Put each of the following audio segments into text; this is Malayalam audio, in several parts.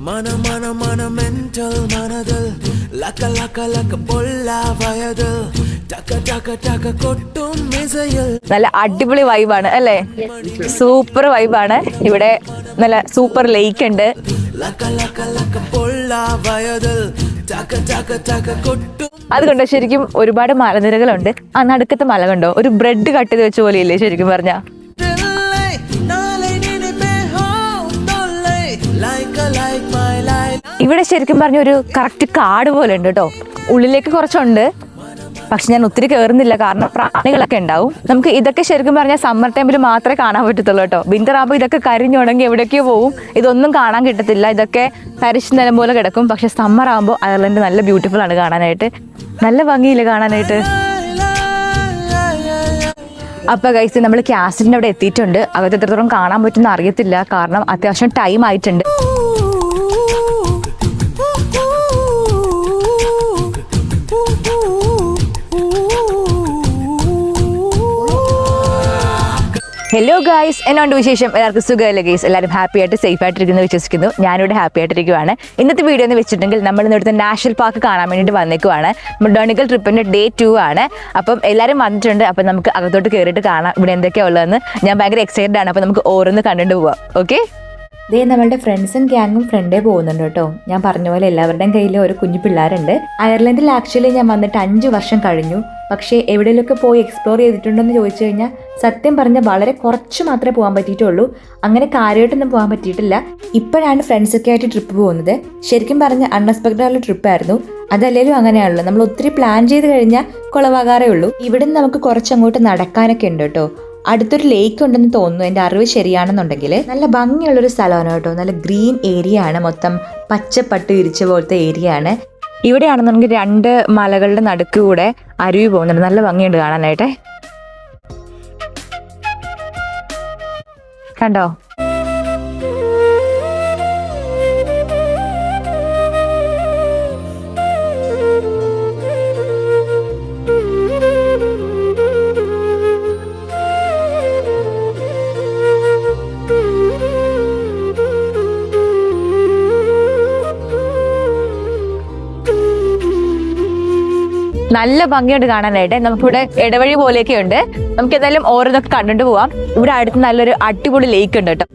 മന മന മന മെന്റൽ മനതിൽ ലക്ക ലക്ക ലക്ക പൊള്ള വയതിൽ ടക ടക ടക കൊട്ടും മിസൈൽ. നല്ല അടിപൊളി വൈബാണ് അല്ലേ? സൂപ്പർ വൈബാണ്. ഇവിടെ നല്ല സൂപ്പർ ലേക്ക് ഉണ്ട്. ലക്ക ലക്ക ലക്ക പൊള്ള വയതിൽ ടക ടക ടക കൊട്ടും. അതുകൊണ്ട് ശരിക്കും ഒരുപാട് മലനിരകളുണ്ട്. ആ നടുക്കത്തെ മല കണ്ടോ? ഒരു ബ്രെഡ് കട്ട് ചെയ്ത് വെച്ച പോലെയില്ലേ ശരിക്കും പറഞ്ഞ. ഇവിടെ ശരിക്കും പറഞ്ഞ ഒരു കറക്റ്റ് കാട് പോലെ ഉണ്ട് കേട്ടോ. ഉള്ളിലേക്ക് കുറച്ചുണ്ട്, പക്ഷെ ഞാൻ ഒത്തിരി കയറുന്നില്ല കാരണം പ്രാണികളൊക്കെ ഉണ്ടാവും. നമുക്ക് ഇതൊക്കെ ശരിക്കും പറഞ്ഞാൽ സമ്മർ ടൈമിൽ മാത്രമേ കാണാൻ പറ്റത്തുള്ളൂ കേട്ടോ. വിന്റർ ആകുമ്പോൾ ഇതൊക്കെ കരിഞ്ഞുടങ്ങി എവിടേക്കോ പോവും, ഇതൊന്നും കാണാൻ കിട്ടത്തില്ല. ഇതൊക്കെ തരിശ് നിലം പോലെ കിടക്കും. പക്ഷെ സമ്മർ ആകുമ്പോൾ അയർലൻഡ് നല്ല ബ്യൂട്ടിഫുൾ ആണ് കാണാനായിട്ട്, നല്ല ഭംഗിയില്ല കാണാനായിട്ട്. അപ്പോൾ ഗൈസ് നമ്മൾ കാസിലിൻ്റെ അവിടെ എത്തിയിട്ടുണ്ട്. അകത്ത് എത്രത്തോളം കാണാൻ പറ്റുമെന്ന് അറിയത്തില്ല കാരണം അത്യാവശ്യം ടൈം ആയിട്ടുണ്ട്. ഹലോ ഗൈസ്, എന്നാണ്ട് വിശേഷം? എല്ലാവർക്കും സുഖമല്ലേ ഗൈസ്? എല്ലാവരും ഹാപ്പി ആയിട്ട് സേഫ് ആയിട്ടിരിക്കുന്നു വിശ്വസിക്കുന്നു. ഞാനിവിടെ ഹാപ്പി ആയിട്ടിരിക്കുവാണ്. ഇന്നത്തെ വീഡിയോ എന്ന് വെച്ചിട്ടുണ്ടെങ്കിൽ നമ്മൾ ഇന്നത്തെ നാഷണൽ പാർക്ക് കാണാൻ വേണ്ടിയിട്ട് വന്നേക്കുവാണ്. ഡോണിക്കൽ ട്രിപ്പിൻ്റെ ഡേ 2 ആണ്. അപ്പം എല്ലാവരും വന്നിട്ടുണ്ട്. അപ്പം നമുക്ക് അകത്തോട്ട് കയറിയിട്ട് കാണാം ഇവിടെ എന്തൊക്കെയാണ് ഉള്ളതെന്ന്. ഞാൻ ഭയങ്കര എക്സൈറ്റഡ് ആണ്. അപ്പം നമുക്ക് ഓരോന്ന് കണ്ടിട്ട് പോവാം. ഓക്കെ, ദേ നമ്മളുടെ ഫ്രണ്ട്സും ഗ്യാങ്ങും ഫ്രണ്ടേ പോകുന്നുണ്ട് കേട്ടോ. ഞാൻ പറഞ്ഞ പോലെ എല്ലാവരുടെയും കയ്യിൽ ഒരു കുഞ്ഞു പിള്ളേരുണ്ട്. അയർലൻഡിൽ ആക്ച്വലി ഞാൻ വന്നിട്ട് 5 വർഷം കഴിഞ്ഞു. പക്ഷേ എവിടെയൊക്കെ പോയി എക്സ്പ്ലോർ ചെയ്തിട്ടുണ്ടെന്ന് ചോദിച്ചു കഴിഞ്ഞാൽ സത്യം പറഞ്ഞാൽ വളരെ കുറച്ച് മാത്രമേ പോകാൻ പറ്റിയിട്ടുള്ളൂ. അങ്ങനെ കാര്യമായിട്ടൊന്നും പോകാൻ പറ്റിയിട്ടില്ല. ഇപ്പോഴാണ് ഫ്രണ്ട്സൊക്കെ ആയിട്ട് ട്രിപ്പ് പോകുന്നത്. ശരിക്കും പറഞ്ഞാൽ അൺഎക്സ്പെക്റ്റഡ് ആയിട്ടുള്ള ട്രിപ്പായിരുന്നു. അതല്ലേലും അങ്ങനെയാണല്ലോ, നമ്മൾ ഒത്തിരി പ്ലാൻ ചെയ്ത് കഴിഞ്ഞാൽ കുളവാകാറേ ഉള്ളൂ. ഇവിടുന്ന് നമുക്ക് കുറച്ചങ്ങോട്ട് നടക്കാനൊക്കെ ഉണ്ട് കേട്ടോ. അടുത്തൊരു ലേക്ക് ഉണ്ടെന്ന് തോന്നുന്നു, എൻ്റെ അറിവ് ശരിയാണെന്നുണ്ടെങ്കിൽ. നല്ല ഭംഗിയുള്ളൊരു സ്ഥലമാണ് കേട്ടോ. നല്ല ഗ്രീൻ ഏരിയ ആണ്, മൊത്തം പച്ചപ്പട്ട് വിരിച്ച പോലത്തെ ഏരിയ ആണ്. ഇവിടെയാണെന്നുണ്ടെങ്കിൽ 2 മലകളുടെ നടുക്കൂടെ അരുവി പോകുന്നുണ്ട്. നല്ല ഭംഗിയുണ്ട് കാണാനായിട്ട്. കണ്ടോ? നല്ല ഭംഗിയുണ്ട് കാണാനായിട്ട്. നമുക്കിവിടെ ഇടവഴി പോലെയൊക്കെ ഉണ്ട്. നമുക്ക് എന്തായാലും ഓരോന്നൊക്കെ കണ്ടിട്ട് പോവാം. ഇവിടെ അടുത്ത് നല്ലൊരു അടിപൊളി ലേക്ക് ഉണ്ട് കേട്ടോ.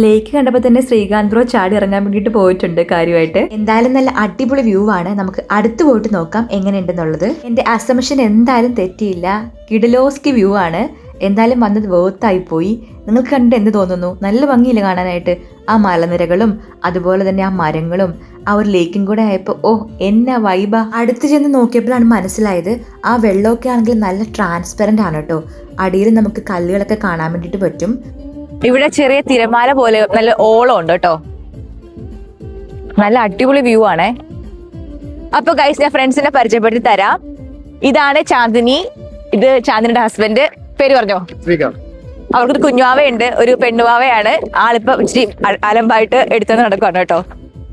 ലേക്ക് കണ്ടപ്പോൾ തന്നെ ശ്രീകാന്ത് ബ്രോ ചാടി ഇറങ്ങാൻ വേണ്ടിയിട്ട് പോയിട്ടുണ്ട് കാര്യമായിട്ട്. എന്തായാലും നല്ല അടിപൊളി വ്യൂ ആണ്. നമുക്ക് അടുത്ത് പോയിട്ട് നോക്കാം എങ്ങനെയുണ്ടെന്നുള്ളത്. എൻ്റെ അസംഷൻ എന്തായാലും തെറ്റിയില്ല. കിഡലോസ്കി വ്യൂ ആണ്. എന്തായാലും വന്നത് വേർത്തായി പോയി. നിങ്ങൾക്ക് കണ്ടിട്ട് എന്ത് തോന്നുന്നു? നല്ല ഭംഗിയില്ല കാണാനായിട്ട്. ആ മലനിരകളും അതുപോലെ തന്നെ ആ മരങ്ങളും ആ ഒരു ലേക്കും കൂടെ ആയപ്പോൾ എന്നാ വൈബാ. അടുത്ത് ചെന്ന് നോക്കിയപ്പോഴാണ് മനസ്സിലായത് ആ വെള്ളമൊക്കെ ആണെങ്കിൽ നല്ല ട്രാൻസ്പെറന്റ് ആണ് കേട്ടോ. അടിയിൽ നമുക്ക് കല്ലുകളൊക്കെ കാണാൻ വേണ്ടിയിട്ട് പറ്റും. ഇവിടെ ചെറിയ തിരമാല പോലെ നല്ല ഓളം ഉണ്ട് കേട്ടോ. നല്ല അടിപൊളി വ്യൂ ആണേ. അപ്പൊ ഗൈസ്, ഞാൻ ഫ്രണ്ട്സിനെ പരിചയപ്പെടുത്തി തരാം. ഇതാണ് ചാന്ദിനി. ഇത് ചാന്ദിനിയുടെ ഹസ്ബൻഡ്. പേര് പറഞ്ഞോ? അവർക്കൊരു കുഞ്ഞുവാവയുണ്ട്, ഒരു പെണ്ണുവാവയാണ്. ആളിപ്പോ ഇച്ചിരി അലമ്പായിട്ട് എടുത്തുകൊണ്ട് നടക്കുവാണ് കേട്ടോ.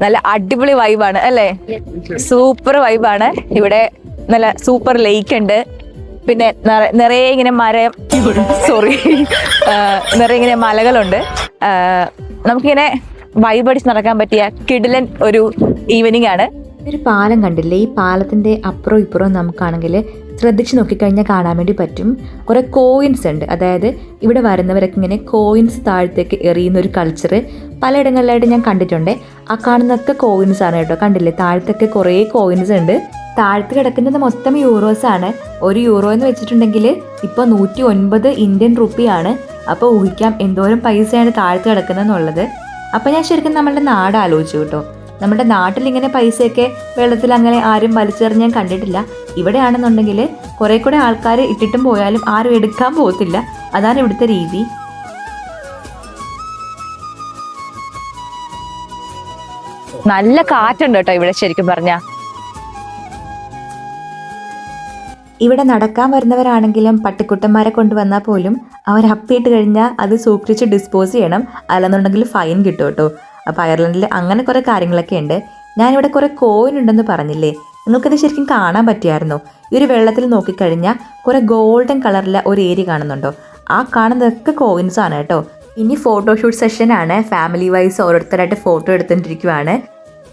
നല്ല അടിപൊളി വൈബാണ് അല്ലേ? സൂപ്പർ വൈബാണ്. ഇവിടെ നല്ല സൂപ്പർ ലേക്ക് ഉണ്ട്. പിന്നെ നിറയെ ഇങ്ങനെ നിറയെ ഇങ്ങനെ മലകളുണ്ട്. നമുക്കിങ്ങനെ വൈബടിച്ച് നടക്കാൻ പറ്റിയ കിടിലൻ ഒരു ഈവനിങ് ആണ്. ഒരു പാലം കണ്ടില്ലേ? ഈ പാലത്തിന്റെ അപ്പുറവും ഇപ്പുറവും നമുക്കാണെങ്കിൽ ശ്രദ്ധിച്ച് നോക്കിക്കഴിഞ്ഞാൽ കാണാൻ വേണ്ടി പറ്റും. കുറെ കോയിൻസ് ഉണ്ട്. അതായത് ഇവിടെ വരുന്നവരൊക്കെ ഇങ്ങനെ കോയിൻസ് താഴത്തേക്ക് എറിയുന്ന ഒരു കൾച്ചർ പലയിടങ്ങളിലായിട്ട് ഞാൻ കണ്ടിട്ടുണ്ട്. ആ കാണുന്നതൊക്കെ കോയിൻസ് ആണ് കേട്ടോ. കണ്ടില്ലേ? താഴത്തൊക്കെ കുറേ കോയിൻസ് ഉണ്ട്. താഴത്ത് കിടക്കുന്നത് മൊത്തം യൂറോസ് ആണ്. ഒരു യൂറോ എന്ന് വെച്ചിട്ടുണ്ടെങ്കിൽ ഇപ്പോൾ 109 ഇന്ത്യൻ റുപ്പിയാണ്. അപ്പോൾ ഊഹിക്കാം എന്തോരം പൈസയാണ് താഴത്ത് കിടക്കുന്നതെന്നുള്ളത്. അപ്പോൾ ഞാൻ ശരിക്കും നമ്മളുടെ നാട് ആലോചിച്ചു കേട്ടോ. നമ്മുടെ നാട്ടിൽ ഇങ്ങനെ പൈസയൊക്കെ വെള്ളത്തിൽ അങ്ങനെ ആരും വലിച്ചെറിഞ്ഞ് ഞാൻ കണ്ടിട്ടില്ല. ഇവിടെയാണെന്നുണ്ടെങ്കിൽ കുറെ കൂടെ ആൾക്കാർ ഇട്ടിട്ടും പോയാലും ആരും എടുക്കാൻ പോകത്തില്ല. അതാണ് ഇവിടുത്തെ രീതി. നല്ല കാറ്റുണ്ട് കേട്ടോ ഇവിടെ ശരിക്കും പറഞ്ഞ. ഇവിടെ നടക്കാൻ വരുന്നവരാണെങ്കിലും പട്ടിക്കുട്ടന്മാരെ കൊണ്ടുവന്നാൽ പോലും അവർ അപ്പിയിട്ട് കഴിഞ്ഞാൽ അത് സൂക്ഷിച്ച് ഡിസ്പോസ് ചെയ്യണം, അല്ലെന്നുണ്ടെങ്കിൽ ഫൈൻ കിട്ടും കേട്ടോ. അപ്പോൾ അയർലൻഡിൽ അങ്ങനെ കുറേ കാര്യങ്ങളൊക്കെ ഉണ്ട്. ഞാനിവിടെ കുറേ കോയിൻ ഉണ്ടെന്ന് പറഞ്ഞില്ലേ, നിങ്ങൾക്കിത് ശരിക്കും കാണാൻ പറ്റിയായിരുന്നോ? ഈ ഒരു വെള്ളത്തിൽ നോക്കിക്കഴിഞ്ഞാൽ കുറേ ഗോൾഡൻ കളറിലെ ഒരു ഏരിയ കാണുന്നുണ്ടോ? ആ കാണുന്നതൊക്കെ കോയിൻസ് ആണ് കേട്ടോ. ഇനി ഫോട്ടോഷൂട്ട് സെഷനാണ്. ഫാമിലി വൈസ് ഓരോരുത്തരായിട്ട് ഫോട്ടോ എടുത്തുകൊണ്ടിരിക്കുവാണ്.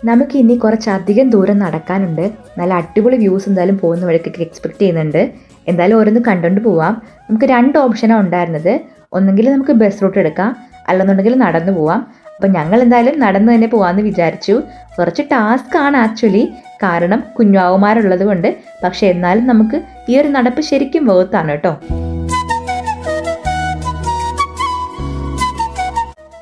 നമുക്ക് ഇനി കുറച്ചധികം ദൂരം നടക്കാനുണ്ട്. നല്ല അടിപൊളി വ്യൂസ് എന്തായാലും പോകുന്ന വഴിക്കൊക്കെ എക്സ്പെക്ട് ചെയ്യുന്നുണ്ട്. എന്തായാലും ഓരോന്ന് കണ്ടുകൊണ്ട് പോവാം. നമുക്ക് 2 ഓപ്ഷനാണ് ഉണ്ടായിരുന്നത്. ഒന്നെങ്കിൽ നമുക്ക് ബസ് റൂട്ട് എടുക്കാം, അല്ലെന്നുണ്ടെങ്കിൽ നടന്നു പോവാം. അപ്പം ഞങ്ങൾ എന്തായാലും നടന്നു തന്നെ പോകാമെന്ന് വിചാരിച്ചു. കുറച്ച് ടാസ്ക് ആണ് ആക്ച്വലി, കാരണം കുഞ്ഞാവുമാരുള്ളത് കൊണ്ട്. പക്ഷെ എന്നാലും നമുക്ക് ഈ ഒരു നടപ്പ് ശരിക്കും വേർത്താണ് കേട്ടോ.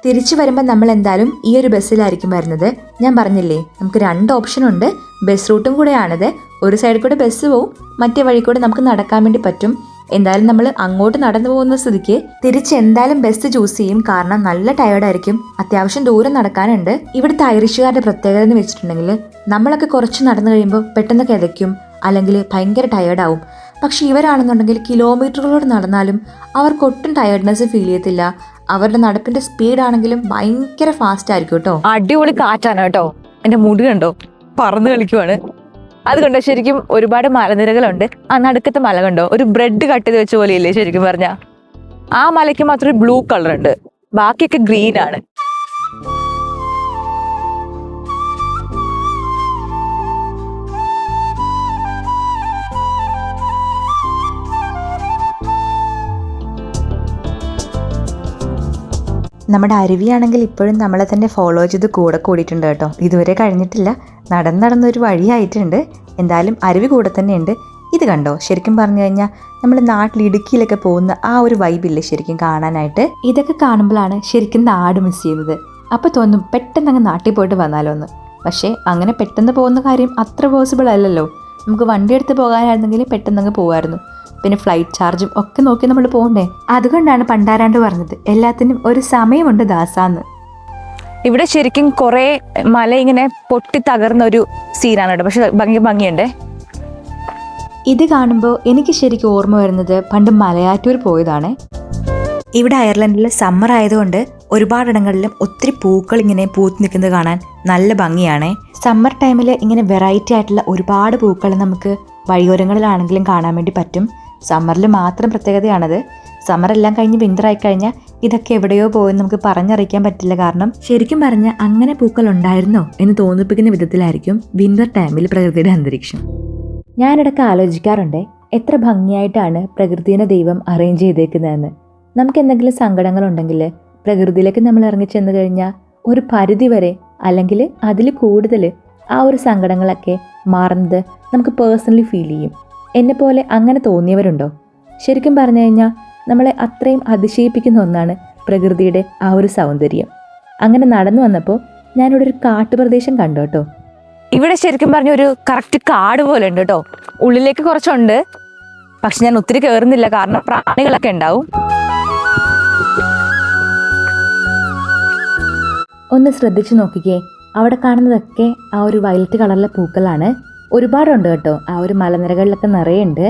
തിരിച്ചു വരുമ്പോൾ നമ്മൾ എന്തായാലും ഈ ഒരു ബസ്സിലായിരിക്കും വരുന്നത്. ഞാൻ പറഞ്ഞില്ലേ നമുക്ക് 2 ഓപ്ഷനുണ്ട്. ബസ് റൂട്ടും കൂടെയാണിത്. ഒരു സൈഡിൽ കൂടെ ബസ് പോവും, മറ്റേ വഴി കൂടെ നമുക്ക് നടക്കാൻ വേണ്ടി പറ്റും. എന്തായാലും നമ്മൾ അങ്ങോട്ട് നടന്നു പോകുന്ന സ്ഥിതിക്ക് തിരിച്ച് എന്തായാലും ബസ് ചൂസ് ചെയ്യും. കാരണം നല്ല ടയേർഡായിരിക്കും, അത്യാവശ്യം ദൂരം നടക്കാനുണ്ട്. ഇവിടുത്തെ ഐറിഷുകാരുടെ പ്രത്യേകത എന്ന് വെച്ചിട്ടുണ്ടെങ്കിൽ നമ്മളൊക്കെ കുറച്ച് നടന്നു കഴിയുമ്പോൾ പെട്ടെന്ന് കിതയ്ക്കും, അല്ലെങ്കിൽ ഭയങ്കര ടയേർഡാവും. പക്ഷെ ഇവരാണെന്നുണ്ടെങ്കിൽ കിലോമീറ്ററുകളോട് നടന്നാലും അവർക്കൊട്ടും ടയേർഡ്നെസ് ഫീൽ ചെയ്യത്തില്ല. അവരുടെ നടപ്പിന്റെ സ്പീഡാണെങ്കിലും ഭയങ്കര ഫാസ്റ്റ് ആയിരിക്കും കേട്ടോ. അടിപൊളി കാറ്റാണ് കേട്ടോ. എന്റെ മുടി കണ്ടോ, പറന്ന് കളിക്കുവാണ്. അത് കണ്ടോ, ശരിക്കും ഒരുപാട് മലനിരകളുണ്ട്. ആ നടുക്കത്തെ മല കണ്ടോ, ഒരു ബ്രെഡ് കട്ട് ചെയ്ത് വെച്ച പോലെയില്ലേ ശരിക്കും പറഞ്ഞ. ആ മലയ്ക്ക് മാത്രം ഒരു ബ്ലൂ കളർ ഉണ്ട്, ബാക്കിയൊക്കെ ഗ്രീൻ ആണ്. നമ്മുടെ അരുവിയാണെങ്കിൽ ഇപ്പോഴും നമ്മളെ തന്നെ ഫോളോ ചെയ്ത് കൂടെ കൂടിയിട്ടുണ്ട് കേട്ടോ. ഇതുവരെ കഴിഞ്ഞിട്ടില്ല, നടന്നൊരു വഴിയായിട്ടുണ്ട്. എന്തായാലും അരുവി കൂടെ തന്നെയുണ്ട്. ഇത് കണ്ടോ, ശരിക്കും പറഞ്ഞു കഴിഞ്ഞാൽ നമ്മൾ നാട്ടിൽ ഇടുക്കിയിലൊക്കെ പോകുന്ന ആ ഒരു വൈബില്ലേ ശരിക്കും കാണാനായിട്ട്. ഇതൊക്കെ കാണുമ്പോഴാണ് ശരിക്കും നാട് മിസ് ചെയ്യുന്നത്. അപ്പോൾ തോന്നും പെട്ടെന്ന് അങ്ങ് നാട്ടിൽ പോയിട്ട് വന്നാലോ എന്ന്. പക്ഷേ അങ്ങനെ പെട്ടെന്ന് പോകുന്ന കാര്യം അത്ര പോസിബിൾ അല്ലല്ലോ. നമുക്ക് വണ്ടി എടുത്ത് പോകാനായിരുന്നെങ്കിൽ പെട്ടെന്ന് അങ്ങ് പോകുമായിരുന്നു. പിന്നെ ഫ്ലൈറ്റ് ചാർജും ഒക്കെ നോക്കി നമ്മൾ പോകണ്ടേ. അതുകൊണ്ടാണ് പണ്ടാരാണ്ട് പറഞ്ഞത് എല്ലാത്തിനും ഒരു സമയമുണ്ട് ദാസാന്ന്. ഇവിടെ ശരിക്കും കുറേ മല ഇങ്ങനെ പൊട്ടി തകർന്ന ഒരു സീനാണ് കേട്ടോ. പക്ഷെ ഭംഗിയുണ്ടേ. ഇത് കാണുമ്പോൾ എനിക്ക് ശരിക്കും ഓർമ്മ വരുന്നത് പണ്ട് മലയാറ്റൂർ പോയതാണ്. ഇവിടെ അയർലൻഡിൽ സമ്മർ ആയതുകൊണ്ട് ഒരുപാടിടങ്ങളിലും ഒത്തിരി പൂക്കൾ ഇങ്ങനെ പൂത്ത് നിൽക്കുന്നത് കാണാൻ നല്ല ഭംഗിയാണ്. സമ്മർ ടൈമിൽ ഇങ്ങനെ വെറൈറ്റി ആയിട്ടുള്ള ഒരുപാട് പൂക്കൾ നമുക്ക് വഴിയോരങ്ങളിലാണെങ്കിലും കാണാൻ വേണ്ടി പറ്റും. സമ്മറിൽ മാത്രം പ്രത്യേകതയാണത്. സമ്മറെല്ലാം കഴിഞ്ഞ് വിൻ്റർ ആയിക്കഴിഞ്ഞാൽ ഇതൊക്കെ എവിടെയോ പോയെന്ന് നമുക്ക് പറഞ്ഞറിയിക്കാൻ പറ്റില്ല. കാരണം ശരിക്കും പറഞ്ഞാൽ അങ്ങനെ പൂക്കൾ ഉണ്ടായിരുന്നോ എന്ന് തോന്നിപ്പിക്കുന്ന വിധത്തിലായിരിക്കും വിൻ്റർ ടൈമിൽ പ്രകൃതിയുടെ അന്തരീക്ഷം. ഞാനിടയ്ക്ക് ആലോചിക്കാറുണ്ട് എത്ര ഭംഗിയായിട്ടാണ് പ്രകൃതിയെ ദൈവം അറേഞ്ച് ചെയ്തേക്കുന്നതെന്ന്. നമുക്ക് എന്തെങ്കിലും സങ്കടങ്ങളുണ്ടെങ്കിൽ പ്രകൃതിയിലേക്ക് നമ്മൾ ഇറങ്ങി ചെന്ന് കഴിഞ്ഞാൽ ഒരു പരിധി വരെ അല്ലെങ്കിൽ അതിൽ കൂടുതൽ ആ ഒരു സങ്കടങ്ങളൊക്കെ മാറുന്നത് നമുക്ക് പേഴ്സണലി ഫീൽ ചെയ്യും. എന്നെപ്പോലെ അങ്ങനെ തോന്നിയവരുണ്ടോ? ശരിക്കും പറഞ്ഞു കഴിഞ്ഞാൽ നമ്മളെ അത്രയും അതിശയിപ്പിക്കുന്ന ഒന്നാണ് പ്രകൃതിയുടെ ആ ഒരു സൗന്ദര്യം. അങ്ങനെ നടന്നു വന്നപ്പോൾ ഞാനിവിടെ ഒരു കാട്ടുപ്രദേശം കണ്ടു കേട്ടോ. ഇവിടെ ശരിക്കും പറഞ്ഞ ഒരു കറക്റ്റ് കാട് പോലെ ഉണ്ട് കേട്ടോ. ഉള്ളിലേക്ക് കുറച്ചുണ്ട്, പക്ഷെ ഞാൻ ഒത്തിരി കയറുന്നില്ല കാരണം പ്രാണികളൊക്കെ ഉണ്ടാവും. ഒന്ന് ശ്രദ്ധിച്ചു നോക്കിക്കേ, അവിടെ കാണുന്നതൊക്കെ ആ ഒരു വയലറ്റ് കളറിലെ പൂക്കളാണ്. ഒരുപാടുണ്ട് കേട്ടോ. ആ ഒരു മലനിരകളിലൊക്കെ നിറയുണ്ട്.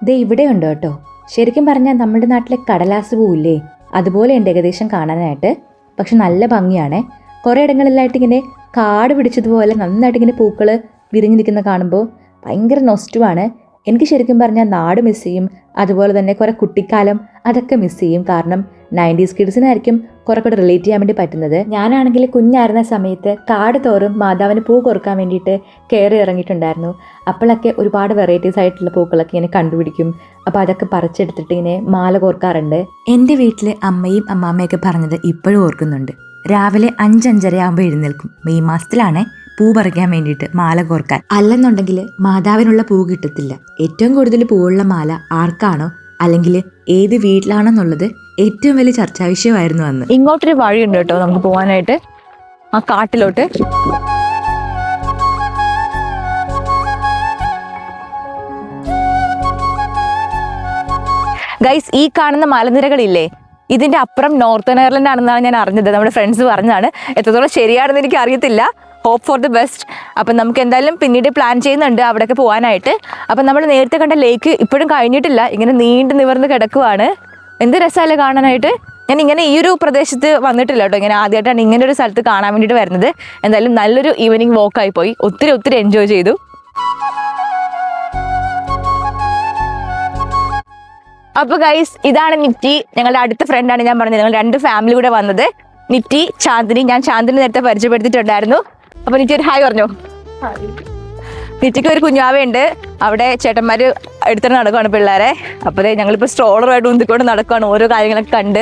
ദേ ഇവിടെ ഉണ്ട് കേട്ടോ. ശരിക്കും പറഞ്ഞാൽ നമ്മുടെ നാട്ടിലെ കടലാസ് പൂവില്ലേ, അതുപോലെ ഉണ്ട് ഏകദേശം കാണാനായിട്ട്. പക്ഷെ നല്ല ഭംഗിയാണ്. കുറേ ഇടങ്ങളിലായിട്ട് ഇങ്ങനെ കാട് പിടിച്ചതുപോലെ നന്നായിട്ട് ഇങ്ങനെ പൂക്കൾ വിരിഞ്ഞു നിൽക്കുന്ന കാണുമ്പോൾ ഭയങ്കര നൊസ്റ്റുമാണ്. എനിക്ക് ശരിക്കും പറഞ്ഞാൽ നാട് മിസ് ചെയ്യും. അതുപോലെ തന്നെ കുറേ കുട്ടിക്കാലം അതൊക്കെ മിസ് ചെയ്യും. കാരണം 90s കിഡ്സിനായിരിക്കും കുറെ കൂടെ റിലേറ്റ് ചെയ്യാൻ വേണ്ടി പറ്റുന്നത്. ഞാനാണെങ്കിൽ കുഞ്ഞായിരുന്ന സമയത്ത് കാട് തോറും മാതാവിന് പൂ കോർക്കാൻ വേണ്ടിയിട്ട് കയറി ഇറങ്ങിയിട്ടുണ്ടായിരുന്നു. അപ്പോഴൊക്കെ ഒരുപാട് വെറൈറ്റീസ് ആയിട്ടുള്ള പൂക്കളൊക്കെ ഇങ്ങനെ കണ്ടുപിടിക്കും. അപ്പോൾ അതൊക്കെ പറിച്ചെടുത്തിട്ട് ഇങ്ങനെ മാല കോർക്കാറുണ്ട്. എൻ്റെ വീട്ടിൽ അമ്മയും അമ്മാമ്മയൊക്കെ പറഞ്ഞത് ഇപ്പോഴും ഓർക്കുന്നുണ്ട്. രാവിലെ 5-5:30 ആകുമ്പോൾ എഴുന്നേൽക്കും. മെയ് മാസത്തിലാണ് പൂ പറിക്കാൻ വേണ്ടിയിട്ട് മാല കോർക്കാൻ. അല്ലെന്നുണ്ടെങ്കിൽ മാതാവിനുള്ള പൂ കിട്ടത്തില്ല. ഏറ്റവും കൂടുതൽ പൂവുള്ള മാല ആർക്കാണോ അല്ലെങ്കിൽ ഏത് വീട്ടിലാണെന്നുള്ളത് ഏറ്റവും വലിയ ചർച്ചാ വിഷയമായിരുന്നു അന്ന്. ഇങ്ങോട്ടൊരു വഴിയുണ്ട് കേട്ടോ നമുക്ക് പോകാനായിട്ട്, ആ കാട്ടിലോട്ട്. ഗൈസ്, ഈ കാണുന്ന മലനിരകളില്ലേ, ഇതിന്റെ അപ്പുറം നോർത്തേൺ അയർലൻഡ് ആണെന്നാണ് ഞാൻ അറിഞ്ഞത്. നമ്മുടെ ഫ്രണ്ട്സ് പറഞ്ഞതാണ്. എത്രത്തോളം ശരിയാണെന്ന് എനിക്ക് അറിയത്തില്ല. Hope for the best. അപ്പം നമുക്ക് എന്തായാലും പിന്നീട് പ്ലാൻ ചെയ്യുന്നുണ്ട് അവിടെയൊക്കെ പോകാനായിട്ട്. അപ്പം നമ്മൾ നേരത്തെ കണ്ട ലേക്ക് ഇപ്പോഴും കഴിഞ്ഞിട്ടില്ല, ഇങ്ങനെ നീണ്ടു നിവർന്ന് കിടക്കുവാണ്. എന്ത് രസമല്ലേ കാണാനായിട്ട്. ഞാൻ ഇങ്ങനെ ഈ ഒരു പ്രദേശത്ത് വന്നിട്ടില്ല കേട്ടോ. ഇങ്ങനെ ആദ്യമായിട്ടാണ് ഇങ്ങനെ ഒരു സ്ഥലത്ത് കാണാൻ വേണ്ടിയിട്ട് വരുന്നത്. എന്തായാലും നല്ലൊരു ഈവനിങ് വോക്കായി പോയി. ഒത്തിരി എൻജോയ് ചെയ്തു. അപ്പൊ ഗൈസ് ഇതാണ് നിറ്റി, ഞങ്ങളുടെ അടുത്ത ഫ്രണ്ടാണ്. ഞാൻ പറഞ്ഞത് ഞങ്ങൾ 2 ഫാമിലി കൂടെ വന്നത്. നിറ്റി, ചാന്ദിനി. ഞാൻ ചാന്ദിനി നേരത്തെ പരിചയപ്പെടുത്തിയിട്ടുണ്ടായിരുന്നു. അപ്പൊ നിറ്റി ഒരു ഹായ് പറഞ്ഞു. നിറ്റിക്ക് ഒരു കുഞ്ഞാവയുണ്ട്. അവിടെ ചേട്ടന്മാര് എടുത്തിട്ട് നടക്കുവാണ് പിള്ളേരെ. അപ്പൊ ഞങ്ങളിപ്പോ സ്ട്രോളറായിട്ട് ഉന്തിക്കൊണ്ട് നടക്കുവാണ്, ഓരോ കാര്യങ്ങളൊക്കെ കണ്ട്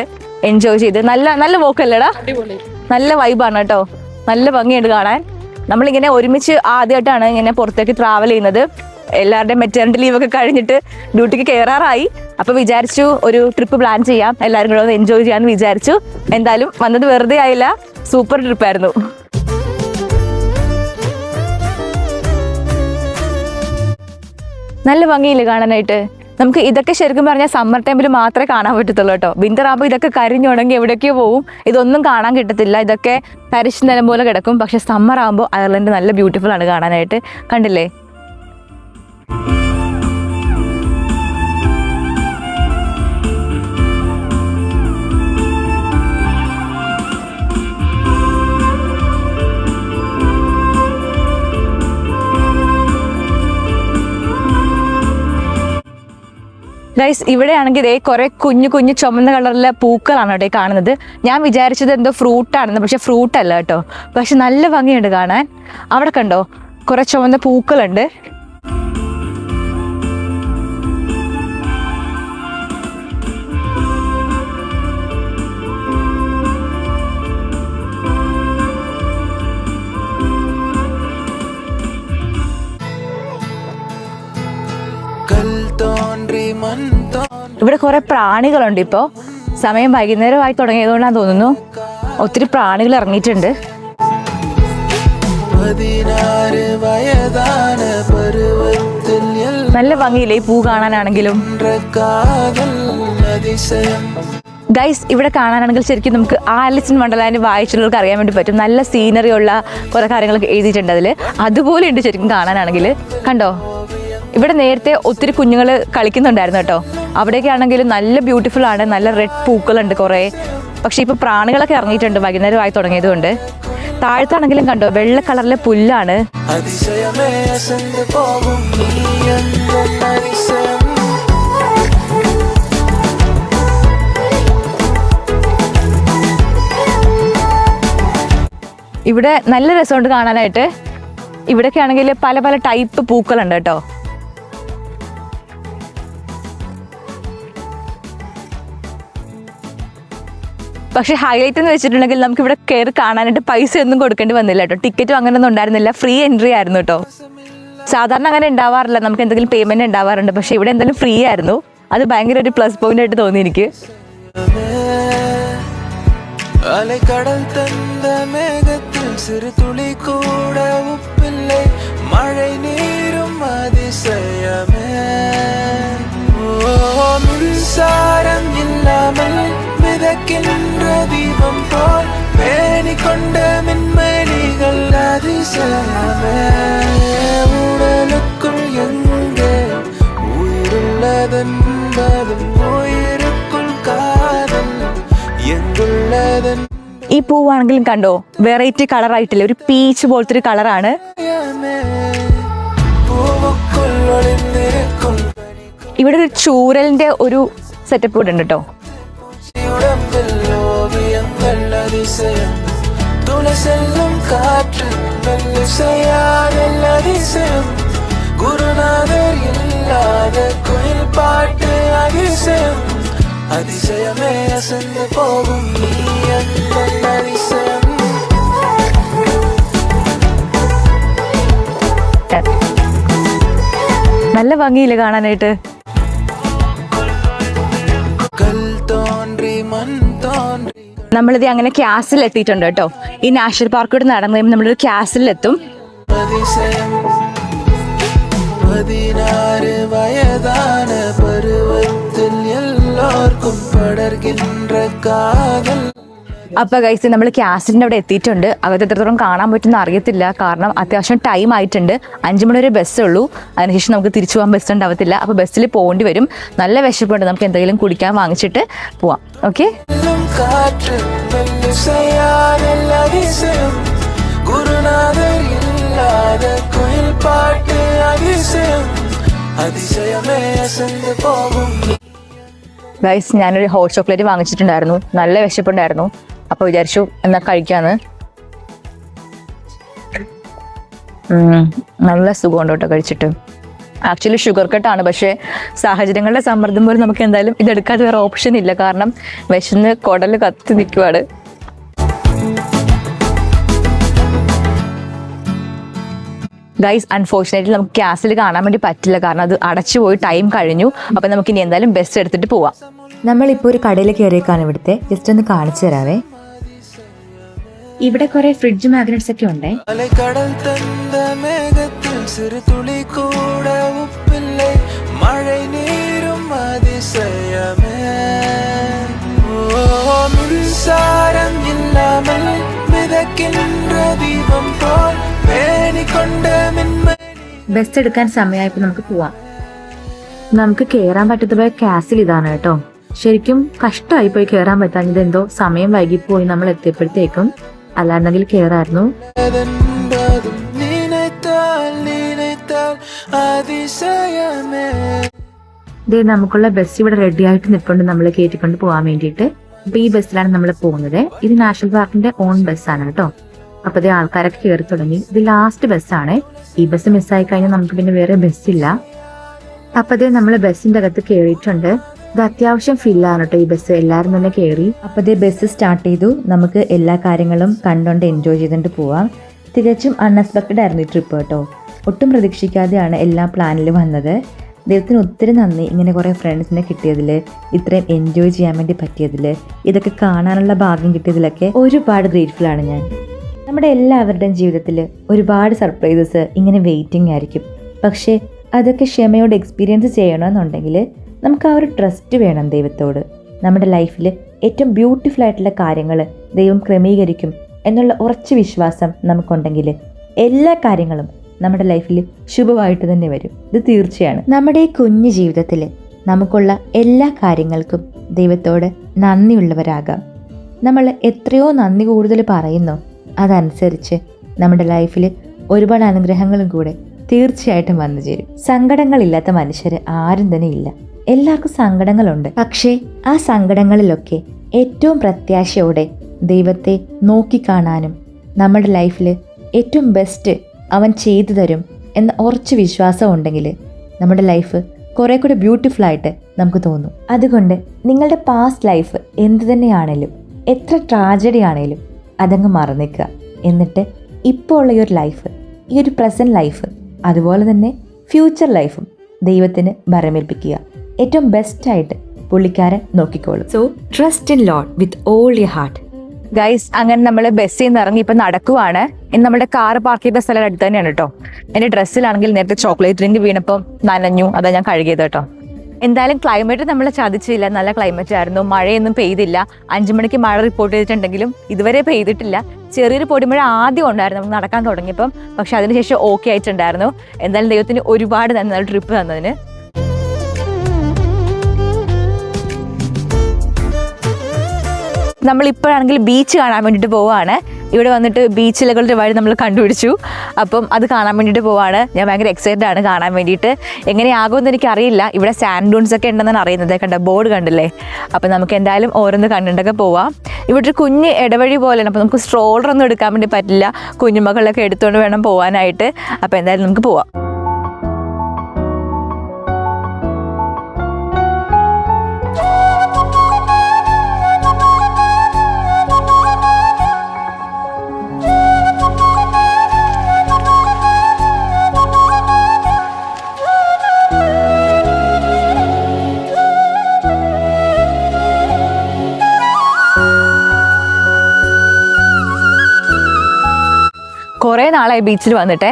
എൻജോയ് ചെയ്ത്. നല്ല വോക്കല്ലേടാ, നല്ല വൈബാണ് കേട്ടോ, നല്ല ഭംഗിയുണ്ട് കാണാൻ. നമ്മളിങ്ങനെ ഒരുമിച്ച് ആദ്യമായിട്ടാണ് ഇങ്ങനെ പുറത്തേക്ക് ട്രാവൽ ചെയ്യുന്നത്. എല്ലാവരുടെയും മെറ്റേണിറ്റി ലീവൊക്കെ കഴിഞ്ഞിട്ട് ഡ്യൂട്ടിക്ക് കയറാറായി. അപ്പൊ വിചാരിച്ചു ഒരു ട്രിപ്പ് പ്ലാൻ ചെയ്യാം, എല്ലാവരും കൂടെ ഒന്ന് എൻജോയ് ചെയ്യാമെന്ന് വിചാരിച്ചു. എന്തായാലും വന്നത് വെറുതെ ആയില്ല, സൂപ്പർ ട്രിപ്പായിരുന്നു. നല്ല ഭംഗിയില്ലേ കാണാനായിട്ട്. നമുക്ക് ഇതൊക്കെ ശരിക്കും പറഞ്ഞാൽ സമ്മർ ടൈമിൽ മാത്രമേ കാണാൻ പറ്റത്തുള്ളൂ കേട്ടോ. വിന്റർ ആകുമ്പോൾ ഇതൊക്കെ കരിഞ്ഞുണങ്ങി എവിടേക്കോ പോവും, ഇതൊന്നും കാണാൻ കിട്ടത്തില്ല. ഇതൊക്കെ തരിശ് നിലം പോലെ കിടക്കും. പക്ഷെ സമ്മർ ആകുമ്പോൾ അയർലൻഡ് നല്ല ബ്യൂട്ടിഫുൾ ആണ് കാണാനായിട്ട്. കണ്ടില്ലേ? ഗൈസ് ഇവിടെയാണെങ്കിൽ ഇതേ കുറെ കുഞ്ഞു ചുമന്ന കളറിലെ പൂക്കളാണ് കേട്ടോ കാണുന്നത്. ഞാൻ വിചാരിച്ചത് എന്തോ ഫ്രൂട്ടാണെന്ന്, പക്ഷെ ഫ്രൂട്ട് അല്ല കേട്ടോ. പക്ഷെ നല്ല ഭംഗിയുണ്ട് കാണാൻ. അവിടെ കണ്ടോ കുറെ ചുമന്ന പൂക്കളുണ്ട്. ഇവിടെ കുറെ പ്രാണികളുണ്ട്. ഇപ്പോൾ സമയം വൈകുന്നേരമായി തുടങ്ങിയതുകൊണ്ടാണ് തോന്നുന്നു ഒത്തിരി പ്രാണികൾ ഇറങ്ങിയിട്ടുണ്ട്. നല്ല ഭംഗിയില്ലേ ഈ പൂ കാണാനാണെങ്കിലും. ഗൈസ് ഇവിടെ കാണാനാണെങ്കിൽ ശരിക്കും നമുക്ക് ആലിസ് ഇൻ വണ്ടർലാൻഡ് വായിച്ചുള്ളവർക്ക് അറിയാൻ വേണ്ടി പറ്റും. നല്ല സീനറി ഉള്ള കുറെ കാര്യങ്ങളൊക്കെ എഴുതിയിട്ടുണ്ട് അതിൽ. അതുപോലെ ഉണ്ട് ശരിക്കും കാണാനാണെങ്കിൽ. കണ്ടോ, ഇവിടെ നേരത്തെ ഒത്തിരി കുഞ്ഞുങ്ങൾ കളിക്കുന്നുണ്ടായിരുന്നു കേട്ടോ. അവിടേക്ക് ആണെങ്കിലും നല്ല ബ്യൂട്ടിഫുൾ ആണ്, നല്ല റെഡ് പൂക്കളുണ്ട് കുറേ. പക്ഷെ ഇപ്പൊ പ്രാണികളൊക്കെ ഇറങ്ങിയിട്ടുണ്ട് വൈകുന്നേരമായി തുടങ്ങിയതുകൊണ്ട്. താഴത്താണെങ്കിലും കണ്ടോ വെള്ള കളറിലെ പുല്ലാണ്. ഇവിടെ നല്ല രസമുണ്ട് കാണാനായിട്ട്. ഇവിടെയൊക്കെ ആണെങ്കിൽ പല ടൈപ്പ് പൂക്കളുണ്ട് കേട്ടോ. പക്ഷെ ഹൈലൈറ്റ് എന്ന് വെച്ചിട്ടുണ്ടെങ്കിൽ നമുക്ക് ഇവിടെ കയറി കാണാനായിട്ട് പൈസ ഒന്നും കൊടുക്കേണ്ടി വന്നില്ല കേട്ടോ. ടിക്കറ്റും അങ്ങനെയൊന്നും ഉണ്ടായിരുന്നില്ല, ഫ്രീ എൻട്രി ആയിരുന്നു കേട്ടോ. സാധാരണ അങ്ങനെ ഉണ്ടാവാറില്ല, നമുക്ക് എന്തെങ്കിലും പേയ്മെന്റ് ഉണ്ടാവാറുണ്ട്. പക്ഷെ ഇവിടെ എന്തായാലും ഫ്രീ ആയിരുന്നു. അത് ഭയങ്കര ഒരു പ്ലസ് പോയിന്റ് ആയിട്ട് തോന്നി എനിക്ക്. അലകടൽ തந்த മേഘത്തിൽ சிறு துளி கூட உப்பில்லை மழை நீரும் அதிசயமே மின்சாரம் இல்லாமல் மிதக்கின்ற தீபம் போல் மேனி கொண்ட மின்மணிகள் அதிசயமே உடலுக்குள் எங்கே உயிருள்ளதென்பதும் உயிருக்குள் காதல் എങ്കുള്ളതൻ. ഈ പൂവാണെങ്കിലും കണ്ടോ വെറൈറ്റി കളർ ആയിട്ടില്ലേ, ഒരു പീച്ച് പോലത്തെ ഒരു കളറാണ്. ഇവിടെ ഒരു ചൂരലിന്റെ ഒരു സെറ്റപ്പ് കൂടെ ഉണ്ട് കേട്ടോ. அதிசயமே அசந்து போகும் நீ அந்த அதிசயம். നല്ല ഭംഗിയില്ലേ കാണാനായിട്ട്. നമ്മളിത് അങ്ങനെ ക്യാസിൽ എത്തിയിട്ടുണ്ട് കേട്ടോ. ഈ നാഷണൽ പാർക്കോട് നടന്നു കഴിയുമ്പോൾ നമ്മളൊരു ക്യാസിലെത്തും. 16 വയതാണ് പരുവത്തിൽ എല്ലാവർക്കും പടർകിன்ற കാതൽ. അപ്പൊ ഗൈസ് നമ്മൾ ക്യാസിലിന്റെ അവിടെ എത്തിയിട്ടുണ്ട്. അകത്ത് എത്രത്തോളം കാണാൻ പറ്റുന്ന അറിയത്തില്ല, കാരണം അത്യാവശ്യം ടൈം ആയിട്ടുണ്ട്. 5 മണി വരെ ബസ്സേ ഉള്ളൂ. അതിനുശേഷം നമുക്ക് തിരിച്ചു പോകാൻ ബസ് ഉണ്ടാവത്തില്ല. അപ്പൊ ബസ്സിൽ പോകേണ്ടി വരും. നല്ല വിശപ്പുണ്ട്, നമുക്ക് എന്തെങ്കിലും കുടിക്കാൻ വാങ്ങിച്ചിട്ട് പോവാം. ഓക്കെ, அதிசயமே அசந்து போகும். ഗൈസ് ഞാനൊരു ഹോട്ട് ചോക്ലേറ്റ് വാങ്ങിച്ചിട്ടുണ്ടായിരുന്നു, നല്ല വിശപ്പുണ്ടായിരുന്നു. അപ്പോൾ വിചാരിച്ചു എന്നാ കഴിക്കാന്ന്. നല്ല സുഖമുണ്ട് കേട്ടോ കഴിച്ചിട്ട്. ആക്ച്വലി ഷുഗർ കട്ടാണ്, പക്ഷേ സാഹചര്യങ്ങളുടെ സമ്മർദ്ദം പോലും നമുക്ക് എന്തായാലും ഇതെടുക്കാതെ വേറെ ഓപ്ഷൻ ഇല്ല. കാരണം വിശന്ന് കുടൽ കത്തി നിൽക്കുവാണ്. ഗൈസ് അൺഫോർച്ചുനേറ്റ്ലി നമുക്ക് ക്യാസിൽ കാണാൻ വേണ്ടി പറ്റില്ല, കാരണം അത് അടച്ചു പോയി, ടൈം കഴിഞ്ഞു. അപ്പം നമുക്ക് ഇനി എന്തായാലും ബസ് എടുത്തിട്ട് പോവാം. നമ്മളിപ്പോൾ ഒരു കടയിൽ കയറിയേക്കാണ്. ഇവിടുത്തെ ജസ്റ്റ് ഒന്ന് കാണിച്ചു തരാവേ. ഇവിടെ കുറെ ഫ്രിഡ്ജ് മാഗ്നറ്റ്സ് ഒക്കെ ഉണ്ട്. കടൽ തந்த മേഘത്തിൽ சிறு തുളി കൂടെ ഉപ്പില്ലേ മഴை നീരും അതിശയമേ മിൻസാരം ഇല്ലാமல் മിതക്കിன்ற ദീപം പോൽ മേനിക്കൊണ്ട് ബസ് എടുക്കാൻ സമയമായപ്പോൾ നമുക്ക് പോവാം. നമുക്ക് കയറാൻ പറ്റാത്ത കാസിൽ ഇതാണ് കേട്ടോ. ശരിക്കും കഷ്ടമായി പോയി കയറാൻ പറ്റാഞ്ഞത്. എന്തോ സമയം വൈകിപ്പോയി നമ്മൾ എത്തിയപ്പോഴത്തേക്കും. അല്ലാണ്ടെങ്കിൽ കയറായിരുന്നു. ഇതേ നമുക്കുള്ള ബസ് ഇവിടെ റെഡി ആയിട്ട് നിൽപ്പുണ്ട്, നമ്മൾ കയറ്റിക്കൊണ്ട് പോകാൻ വേണ്ടിയിട്ട്. അപ്പൊ ഈ ബസ്സിലാണ് നമ്മൾ പോകുന്നത്. ഇത് നാഷണൽ പാർക്കിന്റെ ഓൺ ബസ്സാണ് കേട്ടോ. അപ്പൊ ഇതേ ആൾക്കാരൊക്കെ കയറി തുടങ്ങി. ഇത് ലാസ്റ്റ് ബസ്സാണ്. ഈ ബസ് മിസ്സായി കഴിഞ്ഞാൽ നമുക്ക് പിന്നെ വേറെ ബസ്സില്ല. അപ്പൊ ഇതേ നമ്മൾ ബസ്സിന്റെ അകത്ത് കയറിയിട്ടുണ്ട്. ഇത് അത്യാവശ്യം ഫില്ലാണ് കേട്ടോ ഈ ബസ്. എല്ലാവരും തന്നെ കയറി. അപ്പോൾ ഇതേ ബസ് സ്റ്റാർട്ട് ചെയ്തു. നമുക്ക് എല്ലാ കാര്യങ്ങളും കണ്ടുകൊണ്ട് എൻജോയ് ചെയ്തുകൊണ്ട് പോവാം. തികച്ചും അൺഎക്സ്പെക്റ്റഡ് ആയിരുന്നു ഈ ട്രിപ്പ് കേട്ടോ. ഒട്ടും പ്രതീക്ഷിക്കാതെയാണ് എല്ലാ പ്ലാനിലും വന്നത്. ദൈവത്തിന് ഒത്തിരി നന്ദി ഇങ്ങനെ കുറേ ഫ്രണ്ട്സിനെ കിട്ടിയതിൽ, ഇത്രയും എൻജോയ് ചെയ്യാൻ വേണ്ടി പറ്റിയതിൽ, ഇതൊക്കെ കാണാനുള്ള ഭാഗ്യം കിട്ടിയതിലൊക്കെ ഒരുപാട് ഗ്രേറ്റ്ഫുള്ളാണ് ഞാൻ. നമ്മുടെ എല്ലാവരുടെയും ജീവിതത്തിൽ ഒരുപാട് സർപ്രൈസസ് ഇങ്ങനെ വെയിറ്റിംഗ് ആയിരിക്കും. പക്ഷേ അതൊക്കെ ക്ഷമയോടെ എക്സ്പീരിയൻസ് ചെയ്യണമെന്നുണ്ടെങ്കിൽ നമുക്ക് ആ ഒരു ട്രസ്റ്റ് വേണം ദൈവത്തോട്. നമ്മുടെ ലൈഫിൽ ഏറ്റവും ബ്യൂട്ടിഫുൾ ആയിട്ടുള്ള കാര്യങ്ങൾ ദൈവം ക്രമീകരിക്കും എന്നുള്ള ഉറച്ച വിശ്വാസം നമുക്കുണ്ടെങ്കിൽ എല്ലാ കാര്യങ്ങളും നമ്മുടെ ലൈഫിൽ ശുഭമായിട്ട് തന്നെ വരും. ഇത് തീർച്ചയാണ്. നമ്മുടെ ഈ കുഞ്ഞു ജീവിതത്തിൽ നമുക്കുള്ള എല്ലാ കാര്യങ്ങൾക്കും ദൈവത്തോട് നന്ദിയുള്ളവരാകാം. നമ്മൾ എത്രയോ നന്ദി കൂടുതൽ പറയുന്നോ അതനുസരിച്ച് നമ്മുടെ ലൈഫിൽ ഒരുപാട് അനുഗ്രഹങ്ങളും കൂടെ തീർച്ചയായിട്ടും വന്നു ചേരും. സങ്കടങ്ങളില്ലാത്ത മനുഷ്യർ ആരും തന്നെ ഇല്ല. എല്ലാവർക്കും സങ്കടങ്ങളുണ്ട്. പക്ഷേ ആ സങ്കടങ്ങളിലൊക്കെ ഏറ്റവും പ്രത്യാശയോടെ ദൈവത്തെ നോക്കിക്കാണാനും നമ്മുടെ ലൈഫിൽ ഏറ്റവും ബെസ്റ്റ് അവൻ ചെയ്തു തരും എന്ന ഉറച്ച വിശ്വാസം ഉണ്ടെങ്കിൽ നമ്മുടെ ലൈഫ് കുറെ കൂടെ ബ്യൂട്ടിഫുൾ ആയിട്ട് നമുക്ക് തോന്നും. അതുകൊണ്ട് നിങ്ങളുടെ പാസ്റ്റ് ലൈഫ് എന്ത് തന്നെയാണേലും, എത്ര ട്രാജഡി ആണേലും അതങ്ങ് മറന്നേക്കുക. എന്നിട്ട് ഇപ്പോൾ ഉള്ള ഈ ഒരു ലൈഫ്, ഈ ഒരു പ്രസൻറ്റ് ലൈഫ്, അതുപോലെ തന്നെ ഫ്യൂച്ചർ ലൈഫും ദൈവത്തിന് ഭരമേൽപ്പിക്കുക. ഏറ്റവും ബെസ്റ്റായിട്ട് പുള്ളിക്കാരൻ നോക്കിക്കോളും. So trust in Lord with all your heart. Guys അങ്ങനെ നമ്മൾ ബസ്സിൽ നിന്ന് ഇറങ്ങി ഇപ്പം നടക്കുവാണ്. ഇന്ന് നമ്മുടെ കാർ പാർക്ക് ചെയ്ത സ്ഥലം അടുത്ത് തന്നെയാണ് കേട്ടോ. എൻ്റെ ഡ്രസ്സിലാണെങ്കിൽ നേരത്തെ ചോക്ലേറ്റ് ഡ്രിങ്ക് വീണപ്പം നനഞ്ഞു, അതാ ഞാൻ കഴുകിയത് കേട്ടോ. എന്തായാലും ക്ലൈമറ്റ് നമ്മളെ ചതിച്ചില്ല. നല്ല ക്ലൈമറ്റ് ആയിരുന്നു. മഴയൊന്നും പെയ്തില്ല. 5 മണിക്ക് മഴ റിപ്പോർട്ട് ചെയ്തിട്ടുണ്ടെങ്കിലും ഇതുവരെ പെയ്തിട്ടില്ല. ചെറിയൊരു പൊടിമഴ ആദ്യം ഉണ്ടായിരുന്നു നമുക്ക് നടക്കാൻ തുടങ്ങിയപ്പം. പക്ഷെ അതിനുശേഷം ഓക്കെ ആയിട്ടുണ്ടായിരുന്നു. എന്തായാലും ദൈവത്തിന് ഒരുപാട് നല്ല ട്രിപ്പ് തന്നതിന്. നമ്മളിപ്പോഴാണെങ്കിൽ ബീച്ച് കാണാൻ വേണ്ടിയിട്ട് പോവുകയാണ്. ഇവിടെ വന്നിട്ട് ബീച്ചിലുകളുടെ വഴി നമ്മൾ കണ്ടുപിടിച്ചു. അപ്പം അത് കാണാൻ വേണ്ടിയിട്ട് പോവാണ്. ഞാൻ ഭയങ്കര എക്സൈറ്റഡ് ആണ് കാണാൻ വേണ്ടിയിട്ട്. എങ്ങനെയാകുമെന്ന് എനിക്കറിയില്ല. ഇവിടെ സാൻഡ് ഡൂൺസ് ഒക്കെ ഉണ്ടെന്നാണ് അറിയുന്നത്. കണ്ട ബോർഡ് കണ്ടില്ലേ? അപ്പം നമുക്ക് എന്തായാലും ഓരോന്ന് കണ്ടിട്ടൊക്കെ പോവാം. ഇവിടെ ഒരു കുഞ്ഞ് ഇടവഴി പോലെയാണ്. അപ്പോൾ നമുക്ക് സ്ട്രോളറൊന്നും എടുക്കാൻ വേണ്ടി പറ്റില്ല. കുഞ്ഞുമക്കളൊക്കെ എടുത്തുകൊണ്ട് വേണം പോകാനായിട്ട്. അപ്പോൾ എന്തായാലും നമുക്ക് പോവാം. കുറേ നാളായി ബീച്ചിൽ വന്നിട്ടേ.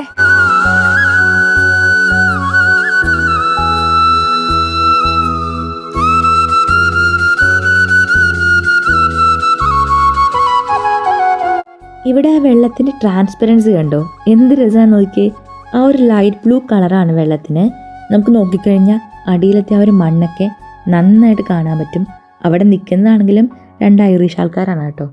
ഇവിടെ ആ വെള്ളത്തിൻ്റെ ട്രാൻസ്പെറൻസി കണ്ടോ? എന്ത് രസമാണ് നോക്കിയേ. ആ ഒരു ലൈറ്റ് ബ്ലൂ കളറാണ് വെള്ളത്തിന്. നമുക്ക് നോക്കിക്കഴിഞ്ഞാൽ അടിയിലത്തെ ആ ഒരു മണ്ണൊക്കെ നന്നായിട്ട് കാണാൻ പറ്റും. അവിടെ നിൽക്കുന്നതാണെങ്കിലും 2 ഐറിഷ് ആൾക്കാരാണ് കേട്ടോ.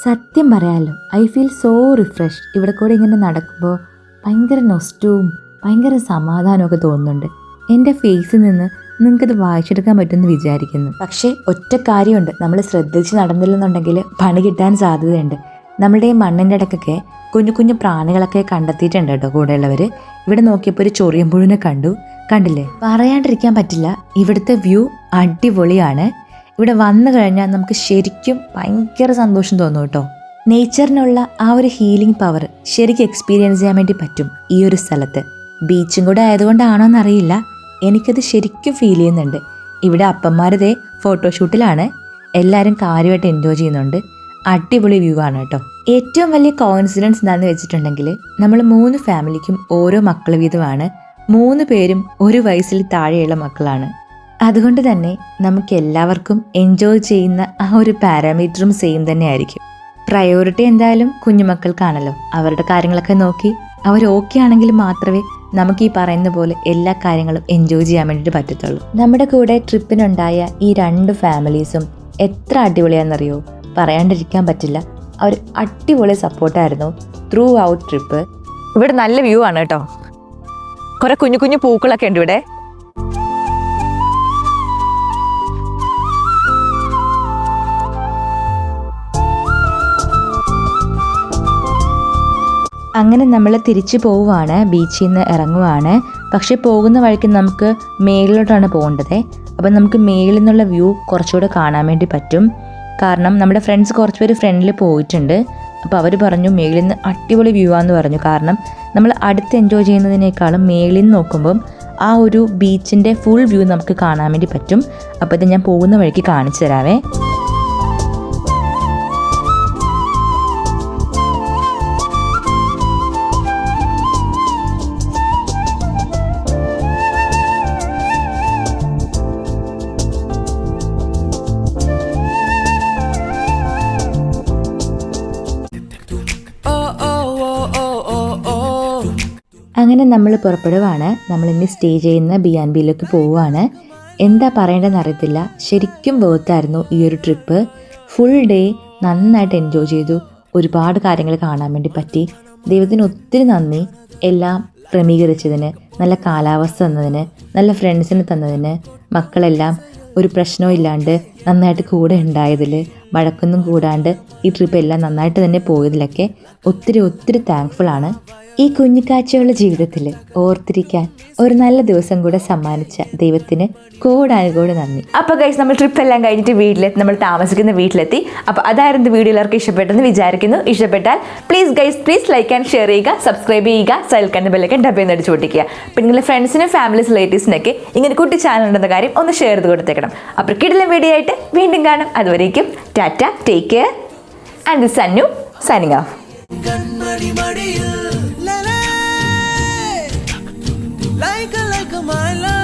സത്യം പറയാമല്ലോ, ഐ ഫീൽ സോ റിഫ്രഷ്. ഇവിടെ കൂടെ ഇങ്ങനെ നടക്കുമ്പോൾ ഭയങ്കര നൊസ്റ്റവും ഭയങ്കര സമാധാനമൊക്കെ തോന്നുന്നുണ്ട്. എൻ്റെ ഫേസിൽ നിന്ന് നിങ്ങൾക്കത് വായിച്ചെടുക്കാൻ പറ്റുമെന്ന് വിചാരിക്കുന്നു. പക്ഷേ ഒറ്റ കാര്യമുണ്ട്, നമ്മൾ ശ്രദ്ധിച്ച് നടന്നില്ലെന്നുണ്ടെങ്കിൽ പണി കിട്ടാൻ സാധ്യതയുണ്ട്. നമ്മളുടെ ഈ മണ്ണിൻ്റെ ഇടയ്ക്കൊക്കെ കുഞ്ഞു കുഞ്ഞു പ്രാണികളൊക്കെ കണ്ടെത്തിയിട്ടുണ്ട് കേട്ടോ കൂടെയുള്ളവർ. ഇവിടെ നോക്കിയപ്പോൾ ഒരു ചൊറിയമ്പുഴുവിനെ കണ്ടില്ലേ? പറയാണ്ടിരിക്കാൻ പറ്റില്ല, ഇവിടുത്തെ വ്യൂ അടിപൊളിയാണ്. ഇവിടെ വന്നു കഴിഞ്ഞാൽ നമുക്ക് ശരിക്കും ഭയങ്കര സന്തോഷം തോന്നും കേട്ടോ. നേച്ചറിനുള്ള ആ ഒരു ഹീലിംഗ് പവർ ശരിക്കും എക്സ്പീരിയൻസ് ചെയ്യാൻ വേണ്ടി പറ്റും ഈ ഒരു സ്ഥലത്ത്. ബീച്ചും കൂടെ ആയതുകൊണ്ടാണോ എന്നറിയില്ല, എനിക്കത് ശരിക്കും ഫീൽ ചെയ്യുന്നുണ്ട്. ഇവിടെ അപ്പന്മാരതേ ഫോട്ടോഷൂട്ടിലാണ്, എല്ലാവരും കാര്യമായിട്ട് എൻജോയ് ചെയ്യുന്നുണ്ട്. അടിപൊളി വ്യൂ ആണ് കേട്ടോ. ഏറ്റവും വലിയ കോയിൻസിഡൻസ് എന്താണെന്ന് വെച്ചിട്ടുണ്ടെങ്കിൽ നമ്മൾ 3 ഫാമിലിക്കും ഓരോ മക്കൾ വീതമാണ്. 3 പേരും 1 വയസ്സിൽ താഴെയുള്ള മക്കളാണ്. അതുകൊണ്ട് തന്നെ നമുക്ക് എല്ലാവർക്കും എൻജോയ് ചെയ്യുന്ന ആ ഒരു പാരാമീറ്ററും സെയിം തന്നെ ആയിരിക്കും. പ്രയോറിറ്റി എന്തായാലും കുഞ്ഞുമക്കൾക്കാണല്ലോ. അവരുടെ കാര്യങ്ങളൊക്കെ നോക്കി അവർ ഓക്കെ ആണെങ്കിൽ മാത്രമേ നമുക്ക് ഈ പറയുന്ന പോലെ എല്ലാ കാര്യങ്ങളും എൻജോയ് ചെയ്യാൻ വേണ്ടിയിട്ട് പറ്റത്തുള്ളൂ. നമ്മുടെ കൂടെ ട്രിപ്പിനുണ്ടായ ഈ 2 ഫാമിലീസും എത്ര അടിപൊളിയാണെന്നറിയോ, പറയാണ്ടിരിക്കാൻ പറ്റില്ല. അവർ അടിപൊളി സപ്പോർട്ടായിരുന്നു ത്രൂ ഔട്ട് ട്രിപ്പ്. ഇവിടെ നല്ല വ്യൂ ആണ് കേട്ടോ. കുറെ കുഞ്ഞു കുഞ്ഞു പൂക്കളൊക്കെ ഉണ്ട് ഇവിടെ. അങ്ങനെ നമ്മൾ തിരിച്ചു പോവുകയാണ്, ബീച്ചിൽ നിന്ന് ഇറങ്ങുവാണ്. പക്ഷെ പോകുന്ന വഴിക്ക് നമുക്ക് മേളിലോട്ടാണ് പോകേണ്ടത്. അപ്പം നമുക്ക് മേളിൽ നിന്നുള്ള വ്യൂ കുറച്ചുകൂടെ കാണാൻ വേണ്ടി പറ്റും. കാരണം നമ്മുടെ ഫ്രണ്ട്സ് കുറച്ച് പേര് ഫ്രണ്ടിൽ പോയിട്ടുണ്ട്. അപ്പോൾ അവർ പറഞ്ഞു മേളിൽ നിന്ന് അടിപൊളി വ്യൂ ആണെന്ന് പറഞ്ഞു. കാരണം നമ്മൾ അടുത്ത് എൻജോയ് ചെയ്യുന്നതിനേക്കാളും മേളിൽ നിന്ന് നോക്കുമ്പം ആ ഒരു ബീച്ചിൻ്റെ ഫുൾ വ്യൂ നമുക്ക് കാണാൻ വേണ്ടി പറ്റും. അപ്പോൾ ഇത് ഞാൻ പോകുന്ന വഴിക്ക് കാണിച്ചു തരാവേ. അങ്ങനെ നമ്മൾ പുറപ്പെടുവാണ്. നമ്മളിന്ന് സ്റ്റേ ചെയ്യുന്ന B&Bയിലേക്ക് പോവുകയാണ്. എന്താ പറയേണ്ടതെന്ന് അറിയത്തില്ല, ശരിക്കും വേർത്തായിരുന്നു ഈ ഒരു ട്രിപ്പ്. ഫുൾ ഡേ നന്നായിട്ട് എൻജോയ് ചെയ്തു. ഒരുപാട് കാര്യങ്ങൾ കാണാൻ വേണ്ടി പറ്റി. ദൈവത്തിന് ഒത്തിരി നന്ദി എല്ലാം ക്രമീകരിച്ചതിന്, നല്ല കാലാവസ്ഥ തന്നതിന്, നല്ല ഫ്രണ്ട്സിന് തന്നതിന്, മക്കളെല്ലാം ഒരു പ്രശ്നവും ഇല്ലാണ്ട് നന്നായിട്ട് കൂടെ ഉണ്ടായതിൽ, വഴക്കൊന്നും കൂടാണ്ട് ഈ ട്രിപ്പ് എല്ലാം നന്നായിട്ട് തന്നെ പോയതിലൊക്കെ ഒത്തിരി താങ്ക്ഫുള്ളാണ്. ഈ കുഞ്ഞിക്കാഴ്ചയുള്ള ജീവിതത്തിൽ ഓർത്തിരിക്കാൻ ഒരു നല്ല ദിവസം കൂടെ സമ്മാനിച്ച ദൈവത്തിന് കോടാനുകോടി നന്ദി. അപ്പോൾ ഗൈസ്, നമ്മൾ ട്രിപ്പ് എല്ലാം കഴിഞ്ഞിട്ട് നമ്മൾ താമസിക്കുന്ന വീട്ടിലെത്തി. അപ്പോൾ അതായിരുന്നു വീഡിയോ എല്ലാവർക്കും ഇഷ്ടപ്പെട്ടെന്ന് വിചാരിക്കുന്നു. ഇഷ്ടപ്പെട്ടാൽ പ്ലീസ് ലൈക്ക് ആൻഡ് ഷെയർ ചെയ്യുക, സബ്സ്ക്രൈബ് ചെയ്യുക, സൈൽക്കാൻ ബെല്ലൊക്കെ ഡബ്ബയിൽ അടിച്ചു പൊട്ടിക്കുക. പിന്നെ നിങ്ങളുടെ ഫ്രണ്ട്സിനും ഫാമിലീസ് റിലേറ്റീവ്സിനൊക്കെ ഇങ്ങനെ കുട്ടി ചാനൽ ഉണ്ടെന്ന കാര്യം ഒന്ന് ഷെയർ ചെയ്ത് കൊടുത്തേക്കണം. അപ്പോൾ കിടിലൻ വീഡിയോ ആയിട്ട് വീണ്ടും കാണാം. അതുവരേക്കും tata, take care, and this Sannu signing off. like my life.